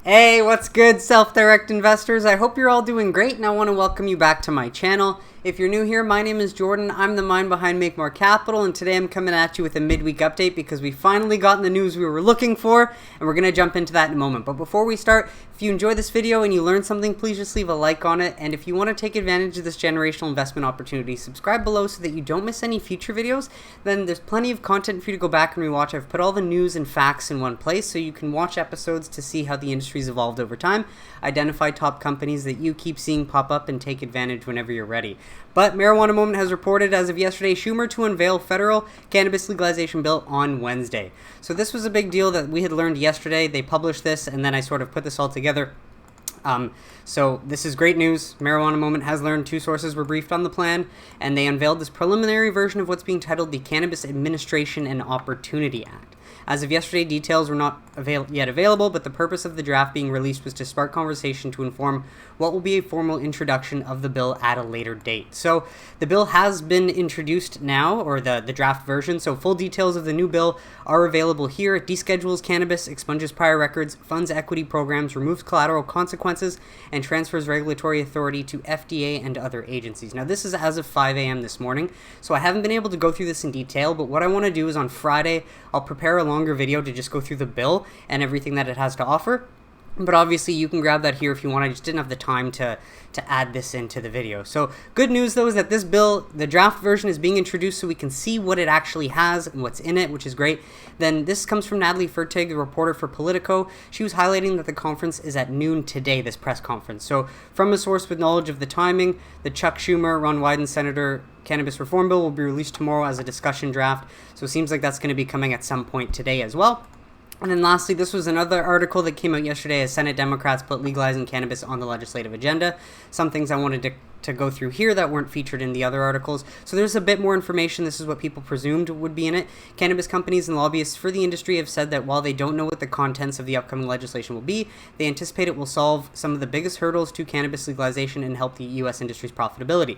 Hey, what's good, self-direct investors? I hope you're all doing great, and I want to welcome you back to my channel. If you're new here, my name is Jordan. I'm the mind behind Make More Capital, and today I'm coming at you with a midweek update because we finally got the news we were looking for, and we're going to jump into that in a moment. But before we start, if you enjoy this video and you learned something, please just leave a like on it. And if you want to take advantage of this generational investment opportunity, subscribe below so that you don't miss any future videos. Then there's plenty of content for you to go back and rewatch. I've put all the news and facts in one place so you can watch episodes to see how the industry's evolved over time, identify top companies that you keep seeing pop up, and take advantage whenever you're ready. But Marijuana Moment has reported as of yesterday Schumer to unveil federal cannabis legalization bill on Wednesday. So this was a big deal that we had learned yesterday. They published this, and then I sort of put this all together. So this is great news. Marijuana Moment has learned 2 sources were briefed on the plan, and they unveiled this preliminary version of what's being titled the Cannabis Administration and Opportunity Act. As of yesterday, details were not yet available, but the purpose of the draft being released was to spark conversation to inform what will be a formal introduction of the bill at a later date. So the bill has been introduced now, or the draft version, so full details of the new bill are available here. It deschedules cannabis, expunges prior records, funds equity programs, removes collateral consequences, and transfers regulatory authority to FDA and other agencies. Now this is as of 5 a.m. this morning, so I haven't been able to go through this in detail, but what I want to do is on Friday, I'll prepare a longer video to just go through the bill and everything that it has to offer. But obviously you can grab that here if you want. I just didn't have the time to add this into the video. So good news though is that this bill, the draft version, is being introduced so we can see what it actually has and what's in it, which is great. Then this comes from Natalie Fertig, the reporter for Politico. She was highlighting that the conference is at noon today, this press conference. So from a source with knowledge of the timing, the Chuck Schumer, Ron Wyden Senator Cannabis Reform Bill will be released tomorrow as a discussion draft. So it seems like that's going to be coming at some point today as well. And then lastly, this was another article that came out yesterday as Senate Democrats put legalizing cannabis on the legislative agenda. Some things I wanted to go through here that weren't featured in the other articles. So there's a bit more information. This is what people presumed would be in it. Cannabis companies and lobbyists for the industry have said that while they don't know what the contents of the upcoming legislation will be, they anticipate it will solve some of the biggest hurdles to cannabis legalization and help the U.S. industry's profitability.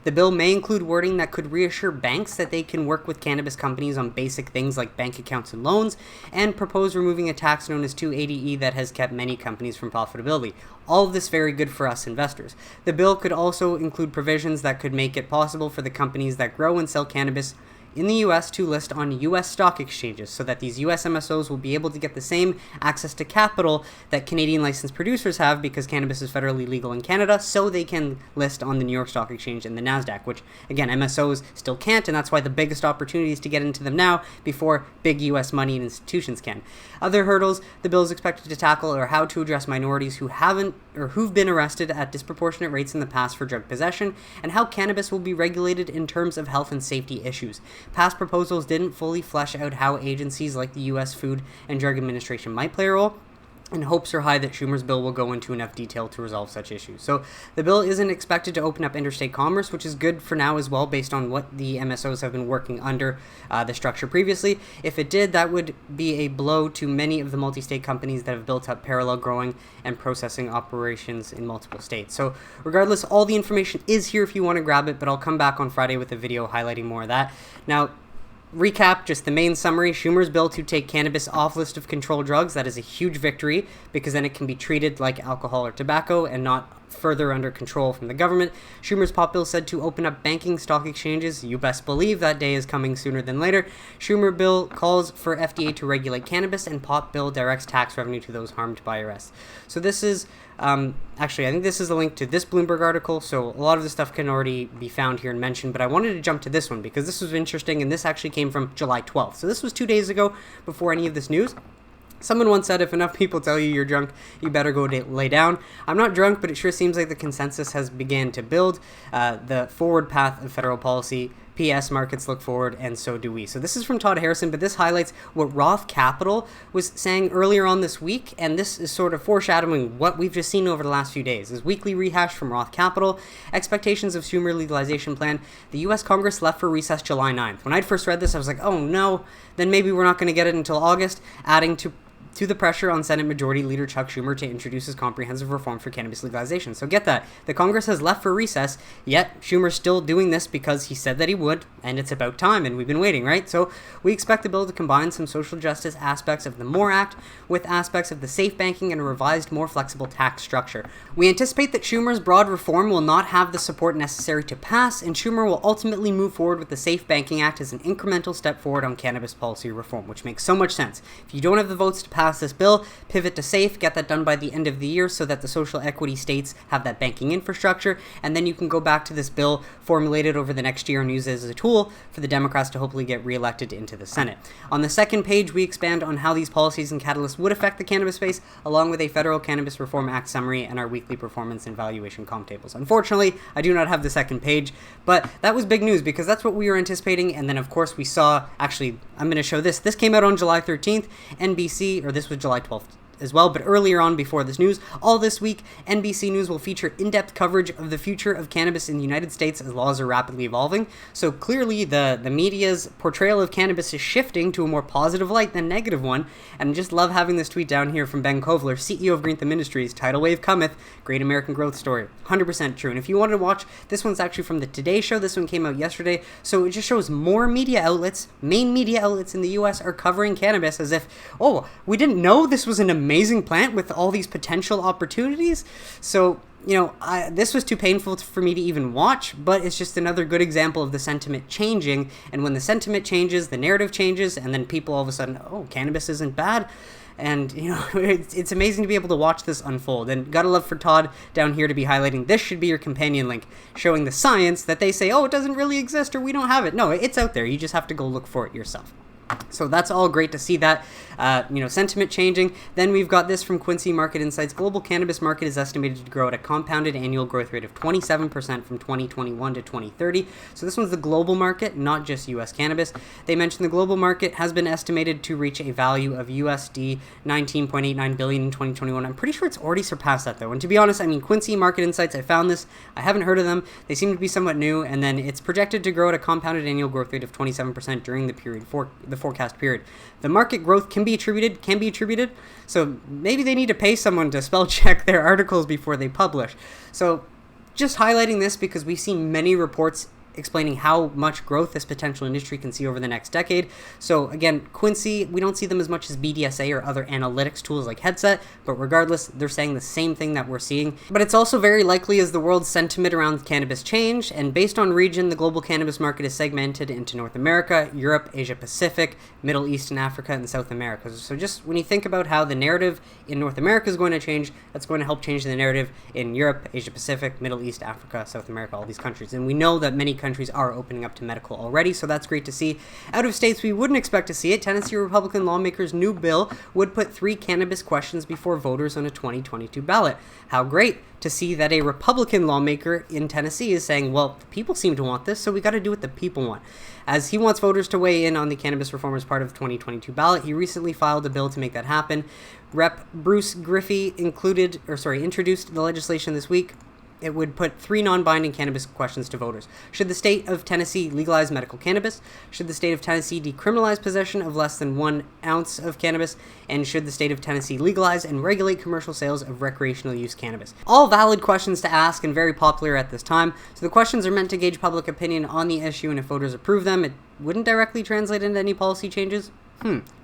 The bill may include wording that could reassure banks that they can work with cannabis companies on basic things like bank accounts and loans, and propose removing a tax known as 280E that has kept many companies from profitability. All of this very good for us investors. The bill could also include provisions that could make it possible for the companies that grow and sell cannabis in the U.S. to list on U.S. stock exchanges so that these U.S. MSOs will be able to get the same access to capital that Canadian licensed producers have because cannabis is federally legal in Canada, so they can list on the New York Stock Exchange and the NASDAQ, which, again, MSOs still can't, and that's why the biggest opportunity is to get into them now before big U.S. money and institutions can. Other hurdles the bill is expected to tackle are how to address minorities who've been arrested at disproportionate rates in the past for drug possession, and how cannabis will be regulated in terms of health and safety issues. Past proposals didn't fully flesh out how agencies like the U.S. Food and Drug Administration might play a role, and hopes are high that Schumer's bill will go into enough detail to resolve such issues. So the bill isn't expected to open up interstate commerce, which is good for now as well based on what the MSOs have been working under the structure previously. If it did, that would be a blow to many of the multi-state companies that have built up parallel growing and processing operations in multiple states. So regardless, all the information is here if you want to grab it, but I'll come back on Friday with a video highlighting more of that. Now, recap, just the main summary: Schumer's bill to take cannabis off list of controlled drugs. That is a huge victory because then it can be treated like alcohol or tobacco and not further under control from the government. Schumer's pop bill said to open up banking, stock exchanges. You best believe that day is coming sooner than later. Schumer bill calls for FDA to regulate cannabis, and pop bill directs tax revenue to those harmed by arrests. So this is actually, I think this is a link to this Bloomberg article, so a lot of the stuff can already be found here and mentioned, but I wanted to jump to this one because this was interesting, and this actually came from July 12th. So this was 2 days ago before any of this news. Someone once said, if enough people tell you you're drunk, you better go lay down. I'm not drunk, but it sure seems like the consensus has began to build. The forward path of federal policy P.S. Markets look forward, and so do we. So this is from Todd Harrison, but this highlights what Roth Capital was saying earlier on this week, and this is sort of foreshadowing what we've just seen over the last few days. This weekly rehash from Roth Capital: expectations of Schumer legalization plan. The U.S. Congress left for recess July 9th. When I'd first read this, I was like, oh no, then maybe we're not going to get it until August, adding to to the pressure on Senate Majority Leader Chuck Schumer to introduce his comprehensive reform for cannabis legalization. So get that. The Congress has left for recess, yet Schumer's still doing this because he said that he would, and it's about time, and we've been waiting, right? So we expect the bill to combine some social justice aspects of the MORE Act with aspects of the safe banking and a revised, more flexible tax structure. We anticipate that Schumer's broad reform will not have the support necessary to pass, and Schumer will ultimately move forward with the Safe Banking Act as an incremental step forward on cannabis policy reform, which makes so much sense. If you don't have the votes to pass this bill, pivot to SAFE, get that done by the end of the year so that the social equity states have that banking infrastructure, and then you can go back to this bill formulated over the next year and use it as a tool for the Democrats to hopefully get reelected into the Senate. On the second page, we expand on how these policies and catalysts would affect the cannabis space, along with a Federal Cannabis Reform Act summary and our weekly performance and valuation comp tables. Unfortunately, I do not have the second page, but that was big news because that's what we were anticipating, and then of course we saw, actually, I'm going to show this. This came out on July 13th, NBC, or this was July 12th as well, but earlier on before this news, all this week, NBC News will feature in-depth coverage of the future of cannabis in the United States as laws are rapidly evolving. So clearly the media's portrayal of cannabis is shifting to a more positive light than negative one, and I just love having this tweet down here from Ben Kovler, CEO of Green Thumb Industries. Tidal wave cometh, great American growth story. 100% true. And if you wanted to watch, this one's actually from the Today Show. This one came out yesterday, so it just shows more media outlets, main media outlets in the US are covering cannabis as if, oh, we didn't know this was an amazing plant with all these potential opportunities. So, this was too painful for me to even watch, but it's just another good example of the sentiment changing. And when the sentiment changes, the narrative changes, and then people all of a sudden, oh, cannabis isn't bad. And, it's amazing to be able to watch this unfold. And gotta love for Todd down here to be highlighting this should be your companion link, showing the science that they say, oh, it doesn't really exist or we don't have it. No, it's out there. You just have to go look for it yourself. So that's all great to see that, sentiment changing. Then we've got this from Quince Market Insights. Global cannabis market is estimated to grow at a compounded annual growth rate of 27% from 2021 to 2030. So this one's the global market, not just U.S. cannabis. They mentioned the global market has been estimated to reach a value of USD 19.89 billion in 2021. I'm pretty sure it's already surpassed that though. And to be honest, Quince Market Insights, I found this. I haven't heard of them. They seem to be somewhat new. And then it's projected to grow at a compounded annual growth rate of 27% during the period for the forecast period. The market growth can be attributed, so maybe they need to pay someone to spell check their articles before they publish. So just highlighting this because we've seen many reports explaining how much growth this potential industry can see over the next decade. So again, Quince, we don't see them as much as BDSA or other analytics tools like Headset, but regardless, they're saying the same thing that we're seeing. But it's also very likely as the world's sentiment around cannabis change, and based on region, the global cannabis market is segmented into North America, Europe, Asia Pacific, Middle East and Africa, and South America. So just when you think about how the narrative in North America is going to change, that's going to help change the narrative in Europe, Asia Pacific, Middle East, Africa, South America, all these countries. And we know that many countries are opening up to medical already, so that's great to see. Out of states we wouldn't expect to see it, Tennessee Republican lawmakers' new bill would put 3 cannabis questions before voters on a 2022 ballot. How great to see that a Republican lawmaker in Tennessee is saying, well, the people seem to want this, so we got to do what the people want. As he wants voters to weigh in on the cannabis reform as part of the 2022 ballot, he recently filed a bill to make that happen. Rep. Bruce Griffey introduced the legislation this week. It would put 3 non-binding cannabis questions to voters. Should the state of Tennessee legalize medical cannabis? Should the state of Tennessee decriminalize possession of less than 1 ounce of cannabis? And should the state of Tennessee legalize and regulate commercial sales of recreational use cannabis? All valid questions to ask and very popular at this time. So the questions are meant to gauge public opinion on the issue, and if voters approve them, it wouldn't directly translate into any policy changes.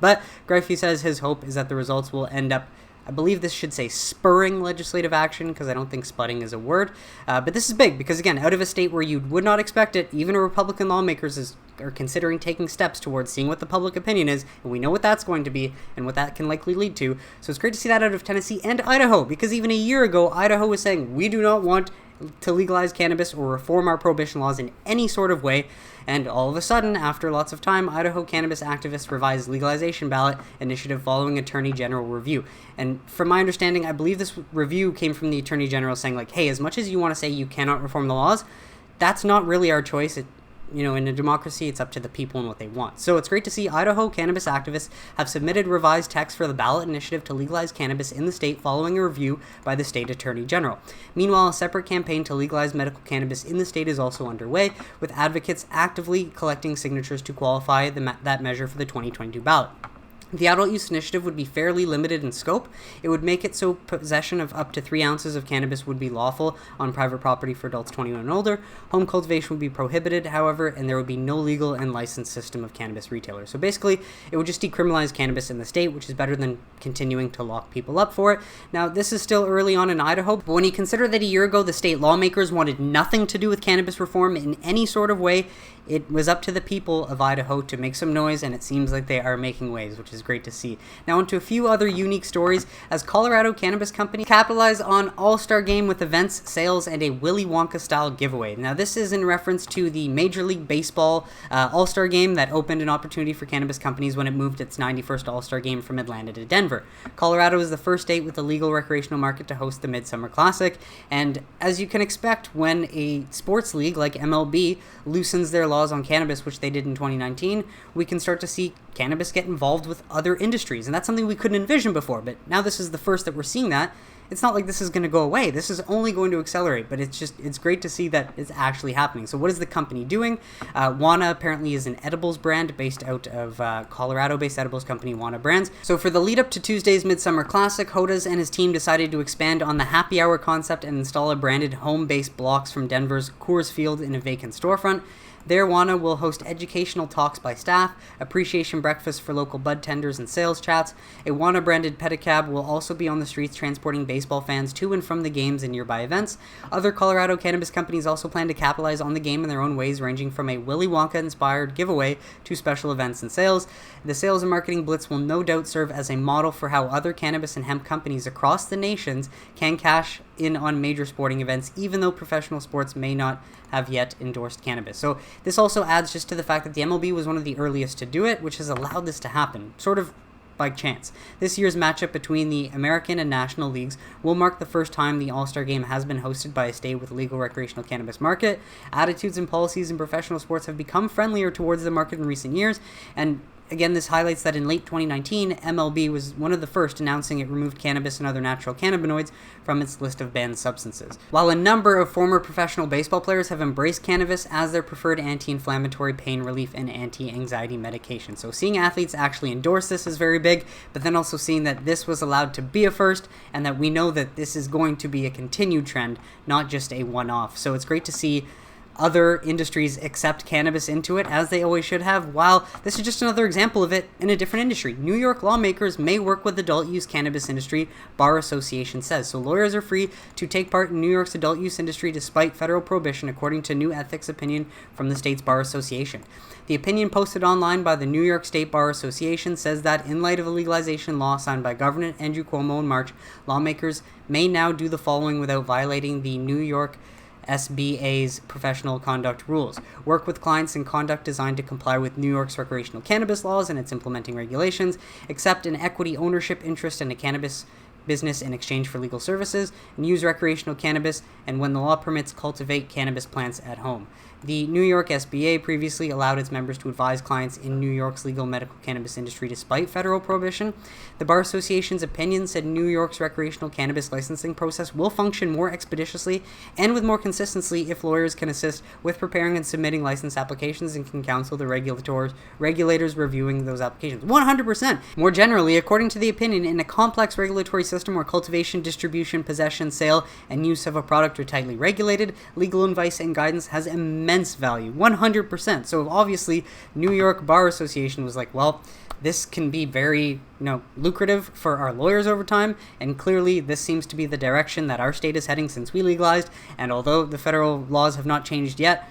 But Griffey says his hope is that the results will end up, I believe this should say spurring legislative action, because I don't think spudding is a word. But this is big because, again, out of a state where you would not expect it, even a Republican lawmakers are considering taking steps towards seeing what the public opinion is, and we know what that's going to be and what that can likely lead to. So it's great to see that out of Tennessee and Idaho, because even a year ago, Idaho was saying, we do not want to legalize cannabis or reform our prohibition laws in any sort of way. And all of a sudden, after lots of time, Idaho cannabis activists revised legalization ballot initiative following Attorney General review. And from my understanding, I believe this review came from the Attorney General saying, like, hey, as much as you want to say you cannot reform the laws, that's not really our choice. In a democracy, it's up to the people and what they want. So it's great to see Idaho cannabis activists have submitted revised text for the ballot initiative to legalize cannabis in the state following a review by the state attorney general. Meanwhile, a separate campaign to legalize medical cannabis in the state is also underway, with advocates actively collecting signatures to qualify that measure for the 2022 ballot. The adult use initiative would be fairly limited in scope. It would make it so possession of up to 3 ounces of cannabis would be lawful on private property for adults 21 and older. Home cultivation would be prohibited, however, and there would be no legal and licensed system of cannabis retailers. So basically, it would just decriminalize cannabis in the state, which is better than continuing to lock people up for it. Now, this is still early on in Idaho, but when you consider that a year ago the state lawmakers wanted nothing to do with cannabis reform in any sort of way, it was up to the people of Idaho to make some noise, and it seems like they are making waves, which is great to see. Now, onto a few other unique stories. As Colorado cannabis companies capitalize on All-Star Game with events, sales, and a Willy Wonka-style giveaway. Now, this is in reference to the Major League Baseball All-Star Game that opened an opportunity for cannabis companies when it moved its 91st All-Star Game from Atlanta to Denver. Colorado is the first state with a legal recreational market to host the Midsummer Classic, and as you can expect, when a sports league like MLB loosens their laws on cannabis, which they did in 2019, we can start to see cannabis get involved with other industries, and that's something we couldn't envision before, but now this is the first that we're seeing that. It's not like this is going to go away. This is only going to accelerate, but it's great to see that it's actually happening. So what is the company doing? Wana apparently is an edibles brand based out of Colorado-based edibles company Wana Brands. So for the lead up to Tuesday's Midsummer Classic, Hodas and his team decided to expand on the happy hour concept and install a branded home-based blocks from Denver's Coors Field in a vacant storefront. There, Wana will host educational talks by staff, appreciation breakfasts for local bud tenders, and sales chats. A Wana-branded pedicab will also be on the streets transporting baseball fans to and from the games and nearby events. Other Colorado cannabis companies also plan to capitalize on the game in their own ways, ranging from a Willy Wonka-inspired giveaway to special events and sales. The sales and marketing blitz will no doubt serve as a model for how other cannabis and hemp companies across the nations can cash in on major sporting events, even though professional sports may not have yet endorsed cannabis. So this also adds just to the fact that the MLB was one of the earliest to do it, which has allowed this to happen, sort of by chance. This year's matchup between the American and National Leagues will mark the first time the All-Star Game has been hosted by a state with a legal recreational cannabis market. Attitudes and policies in professional sports have become friendlier towards the market in recent years, and again, this highlights that in late 2019, MLB was one of the first announcing it removed cannabis and other natural cannabinoids from its list of banned substances. While a number of former professional baseball players have embraced cannabis as their preferred anti-inflammatory, pain relief, and anti-anxiety medication. So seeing athletes actually endorse this is very big, but then also seeing that this was allowed to be a first, and that we know that this is going to be a continued trend, not just a one-off. So it's great to see other industries accept cannabis into it, as they always should have, while this is just another example of it in a different industry. New York lawmakers may work with adult use cannabis industry, Bar Association says. So lawyers are free to take part in New York's adult use industry despite federal prohibition, according to new ethics opinion from the state's Bar Association. The opinion posted online by the New York State Bar Association says that in light of a legalization law signed by Governor Andrew Cuomo in March, lawmakers may now do the following without violating the New York SBA's professional conduct rules. Work with clients in conduct designed to comply with New York's recreational cannabis laws and its implementing regulations. Accept an equity ownership interest in a cannabis business in exchange for legal services, and use recreational cannabis, and when the law permits, cultivate cannabis plants at home. The New York SBA previously allowed its members to advise clients in New York's legal medical cannabis industry despite federal prohibition. The Bar Association's opinion said New York's recreational cannabis licensing process will function more expeditiously and with more consistency if lawyers can assist with preparing and submitting license applications and can counsel the regulators reviewing those applications. 100%! More generally, according to the opinion, in a complex regulatory system where cultivation, distribution, possession, sale, and use of a product are tightly regulated, legal advice and guidance has immense value. 100%. So obviously, New York Bar Association was like, well, this can be very, lucrative for our lawyers over time, and clearly this seems to be the direction that our state is heading since we legalized, and although the federal laws have not changed yet,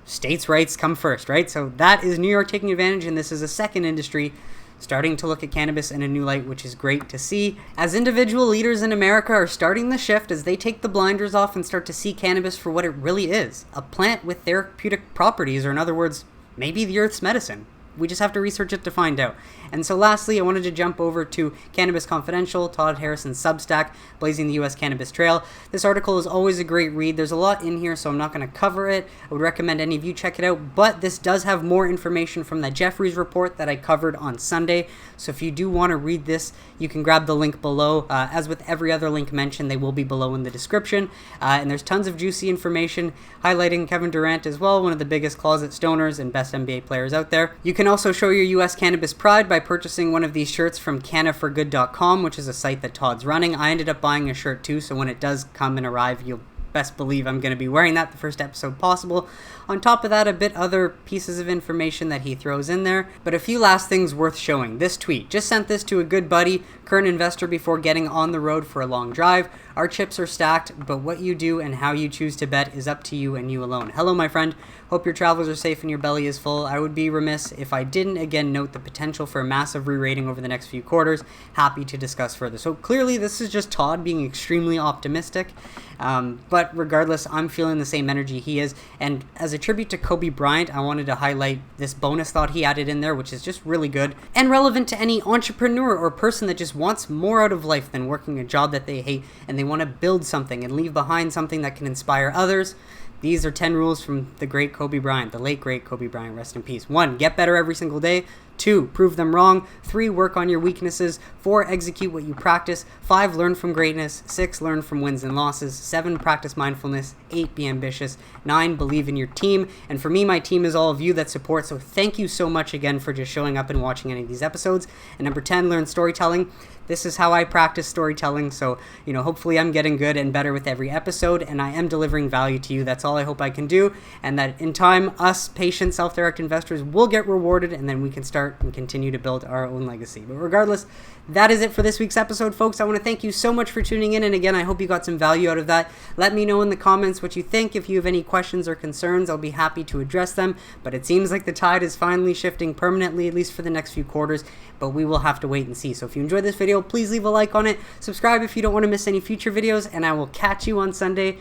states' rights come first, right? So that is New York taking advantage, and this is a second industry starting to look at cannabis in a new light, which is great to see. As individual leaders in America are starting the shift as they take the blinders off and start to see cannabis for what it really is, a plant with therapeutic properties, or in other words, maybe the earth's medicine. We just have to research it to find out. And so lastly, I wanted to jump over to Cannabis Confidential, Todd Harrison's Substack, Blazing the U.S. Cannabis Trail. This article is always a great read. There's a lot in here, so I'm not going to cover it. I would recommend any of you check it out, but this does have more information from the Jeffries report that I covered on Sunday. So if you do want to read this, you can grab the link below. As with every other link mentioned, they will be below in the description. And there's tons of juicy information highlighting Kevin Durant as well, one of the biggest closet stoners and best NBA players out there. You can can also show your US cannabis pride by purchasing one of these shirts from cannaforgood.com, which is a site that Todd's running. I ended up buying a shirt too, so when it does come and arrive, you'll best believe I'm going to be wearing that the first episode possible. On top of that, a bit other pieces of information that he throws in there, but a few last things worth showing. This tweet, just sent this to a good buddy, current investor before getting on the road for a long drive. Our chips are stacked, but what you do and how you choose to bet is up to you and you alone. Hello, my friend. Hope your travels are safe and your belly is full. I would be remiss if I didn't again note the potential for a massive re-rating over the next few quarters. Happy to discuss further. So clearly this is just Todd being extremely optimistic, but regardless, I'm feeling the same energy he is. And as a tribute to Kobe Bryant, I wanted to highlight this bonus thought he added in there, which is just really good and relevant to any entrepreneur or person that just wants more out of life than working a job that they hate, and they want to build something and leave behind something that can inspire others. These are 10 rules from the great Kobe Bryant, the late great Kobe Bryant, rest in peace. 1, get better every single day. 2, prove them wrong. 3, work on your weaknesses. 4, execute what you practice. 5, learn from greatness. 6, learn from wins and losses. 7, practice mindfulness. 8, be ambitious. 9, believe in your team. And for me, my team is all of you that support, so thank you so much again for just showing up and watching any of these episodes. And number 10, learn storytelling. This is how I practice storytelling, so, hopefully I'm getting good and better with every episode, and I am delivering value to you. That's all I hope I can do, and that in time, us patient, self-direct investors will get rewarded, and then we can start and continue to build our own legacy. But regardless, that is it for this week's episode, folks. I want to thank you so much for tuning in, and again, I hope you got some value out of that. Let me know in the comments what you think. If you have any questions or concerns, I'll be happy to address them, but it seems like the tide is finally shifting permanently, at least for the next few quarters, but we will have to wait and see. So if you enjoyed this video, please leave a like on it, subscribe if you don't want to miss any future videos, and I will catch you on Friday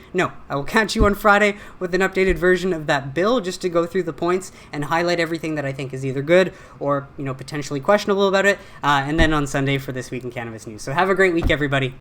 with an updated version of that bill, just to go through the points and highlight everything that I think is either good or potentially questionable about it, and then on Sunday for This Week in Cannabis News. So have a great week, everybody.